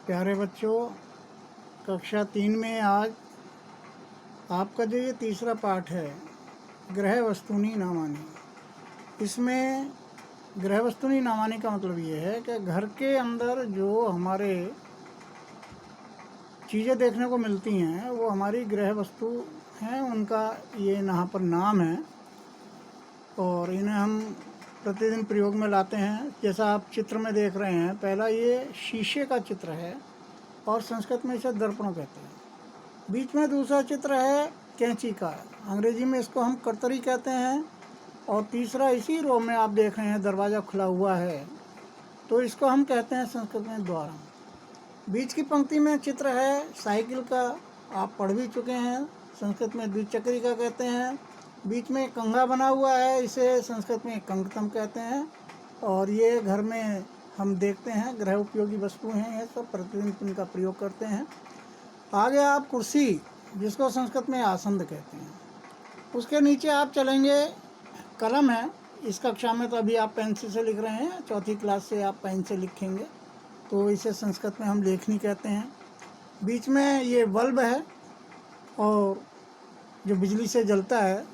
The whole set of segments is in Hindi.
प्यारे बच्चों, कक्षा 3 में आज आपका जो ये तीसरा पाठ है, ग्रह वस्तूनि नामानि। इसमें ग्रह वस्तूनि नामानि का मतलब ये है कि घर के अंदर जो हमारे चीज़ें देखने को मिलती हैं वो हमारी ग्रह वस्तु हैं, उनका ये यहाँ पर नाम है और इन्हें हम प्रतिदिन प्रयोग में लाते हैं। जैसा आप चित्र में देख रहे हैं, पहला ये शीशे का चित्र है और संस्कृत में इसे दर्पण कहते हैं। बीच में दूसरा चित्र है कैंची का, अंग्रेजी में इसको हम कर्तरी कहते हैं। और तीसरा इसी रो में आप देख रहे हैं दरवाज़ा खुला हुआ है, तो इसको हम कहते हैं संस्कृत में द्वारम। बीच की पंक्ति में चित्र है साइकिल का, आप पढ़ भी चुके हैं, संस्कृत में द्विचक्रिका कहते हैं। बीच में कंघा बना हुआ है, इसे संस्कृत में कंकतम कहते हैं। और ये घर में हम देखते हैं, गृह उपयोगी वस्तु हैं, ये सब प्रतिदिन इनका प्रयोग करते हैं। आगे आप कुर्सी, जिसको संस्कृत में आसंद कहते हैं, उसके नीचे आप चलेंगे कलम है। इस कक्षा में तो अभी आप पेंसिल से लिख रहे हैं, चौथी क्लास से आप पेन से लिखेंगे, तो इसे संस्कृत में हम लेखनी कहते हैं। बीच में ये बल्ब है और जो बिजली से जलता है,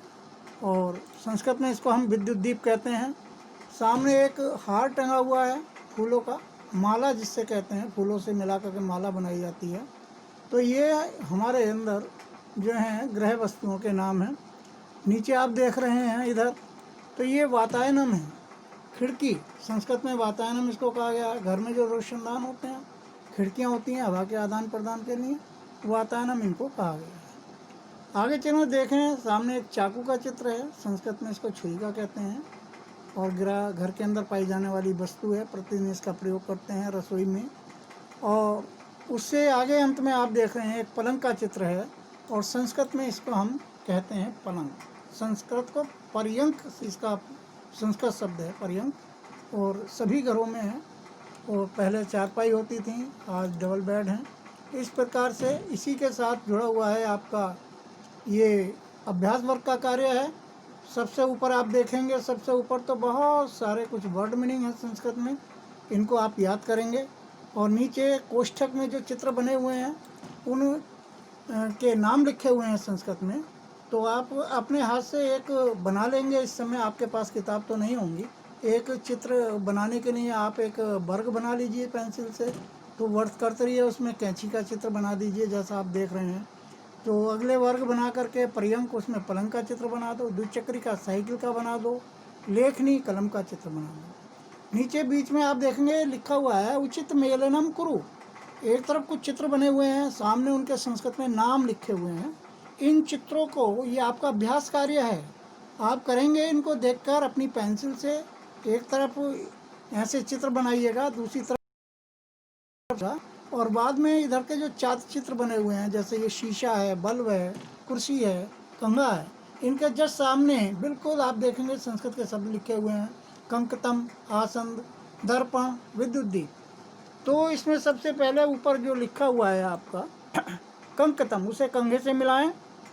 और संस्कृत में इसको हम विद्युत दीप कहते हैं। सामने एक हार टंगा हुआ है फूलों का, माला जिससे कहते हैं, फूलों से मिला करके माला बनाई जाती है। तो ये हमारे अंदर जो हैं ग्रह वस्तुओं के नाम हैं। नीचे आप देख रहे हैं इधर, तो ये वातायनम है, खिड़की, संस्कृत में वातायनम इसको कहा गया है। घर में जो रोशनदान होते हैं, खिड़कियाँ होती हैं हवा के आदान प्रदान के लिए, वातायनम इनको कहा गया है। आगे चलो देखें, सामने एक चाकू का चित्र है, संस्कृत में इसको छुरिका कहते हैं और घर के अंदर पाई जाने वाली वस्तु है, प्रतिदिन इसका प्रयोग करते हैं रसोई में। और उससे आगे अंत में आप देख रहे हैं एक पलंग का चित्र है और संस्कृत में इसको हम कहते हैं पलंग। संस्कृत को पर्यंक, इसका संस्कृत शब्द है पर्यंक, और सभी घरों में है। और पहले चारपाई होती थी, आज डबल बेड हैं। इस प्रकार से इसी के साथ जुड़ा हुआ है आपका ये अभ्यास वर्ग का कार्य है। सबसे ऊपर आप देखेंगे, सबसे ऊपर तो बहुत सारे कुछ वर्ड मीनिंग है संस्कृत में, इनको आप याद करेंगे। और नीचे कोष्ठक में जो चित्र बने हुए हैं उन के नाम लिखे हुए हैं संस्कृत में, तो आप अपने हाथ से एक बना लेंगे। इस समय आपके पास किताब तो नहीं होंगी, एक चित्र बनाने के लिए आप एक वर्ग बना लीजिए पेंसिल से, तो वर्ग कर्तरी है, उसमें कैंची का चित्र बना दीजिए जैसा आप देख रहे हैं। तो अगले वर्ग बना करके पर्यंक, उसमें पलंग का चित्र बना दो, द्विचक्रिका साइकिल का बना दो, लेखनी कलम का चित्र बना दो। नीचे बीच में आप देखेंगे लिखा हुआ है उचित मेलनम कुरु। एक तरफ कुछ चित्र बने हुए हैं, सामने उनके संस्कृत में नाम लिखे हुए हैं। इन चित्रों को, ये आपका अभ्यास कार्य है, आप करेंगे इनको देखकर अपनी पेंसिल से। एक तरफ ऐसे चित्र बनाइएगा, दूसरी तरफ, और बाद में इधर के जो चार चित्र बने हुए हैं, जैसे ये शीशा है, बल्ब है, कुर्सी है, कंघा है, इनके जस्ट सामने बिल्कुल आप देखेंगे संस्कृत के शब्द लिखे हुए हैं, कंकतम, आसंद, दर्पण, विद्युत दीप। तो इसमें सबसे पहले ऊपर जो लिखा हुआ है आपका कंकतम, उसे कंघे से मिलाएं,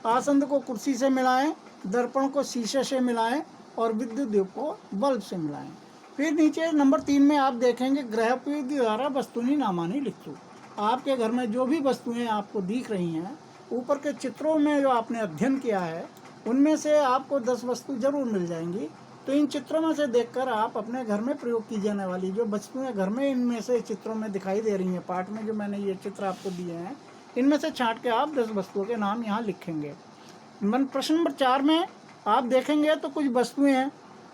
आसंद को कुर्सी से मिलाएं, दर्पण को शीशे से मिलाएं और विद्युत दीप को बल्ब से मिलाएं। फिर नीचे नंबर 3 में आप देखेंगे गृहोपयोगी द्वारा वस्तुनि नामानि लिखो। आपके घर में जो भी वस्तुएं आपको दिख रही हैं, ऊपर के चित्रों में जो आपने अध्ययन किया है, उनमें से आपको 10 वस्तु जरूर मिल जाएंगी। तो इन चित्रों में से देखकर आप अपने घर में प्रयोग की जाने वाली जो वस्तुएं घर में इनमें से चित्रों में दिखाई दे रही हैं, पाठ में जो मैंने ये चित्र आपको दिए हैं, इनमें से छांट के आप 10 वस्तुओं के नाम यहाँ लिखेंगे। प्रश्न नंबर 4 में आप देखेंगे तो कुछ वस्तुएं हैं,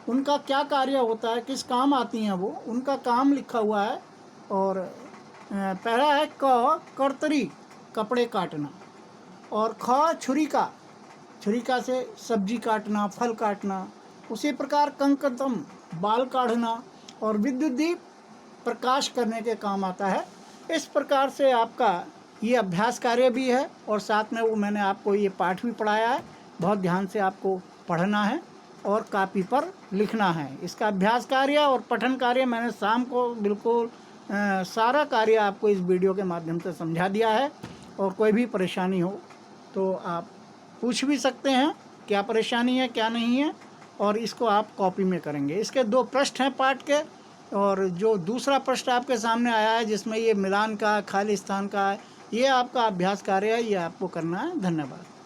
उनका क्या कार्य होता है, किस काम आती हैं वो, उनका काम लिखा हुआ है। और पहला है क कर्तरी, कपड़े काटना, और ख छुरिका, छुरिका से सब्जी काटना, फल काटना। उसी प्रकार कंकतम, बाल काटना, और विद्युत दीप प्रकाश करने के काम आता है। इस प्रकार से आपका ये अभ्यास कार्य भी है और साथ में वो मैंने आपको ये पाठ भी पढ़ाया है। बहुत ध्यान से आपको पढ़ना है और कापी पर लिखना है। इसका अभ्यास कार्य और पठन कार्य मैंने शाम को बिल्कुल सारा कार्य आपको इस वीडियो के माध्यम से समझा दिया है। और कोई भी परेशानी हो तो आप पूछ भी सकते हैं, क्या परेशानी है क्या नहीं है, और इसको आप कॉपी में करेंगे। इसके 2 पृष्ठ हैं पाठ के, और जो दूसरा प्रश्न आपके सामने आया है जिसमें ये मिलान का खाली स्थान का है, ये आपका अभ्यास कार्य है, ये आपको करना है। धन्यवाद।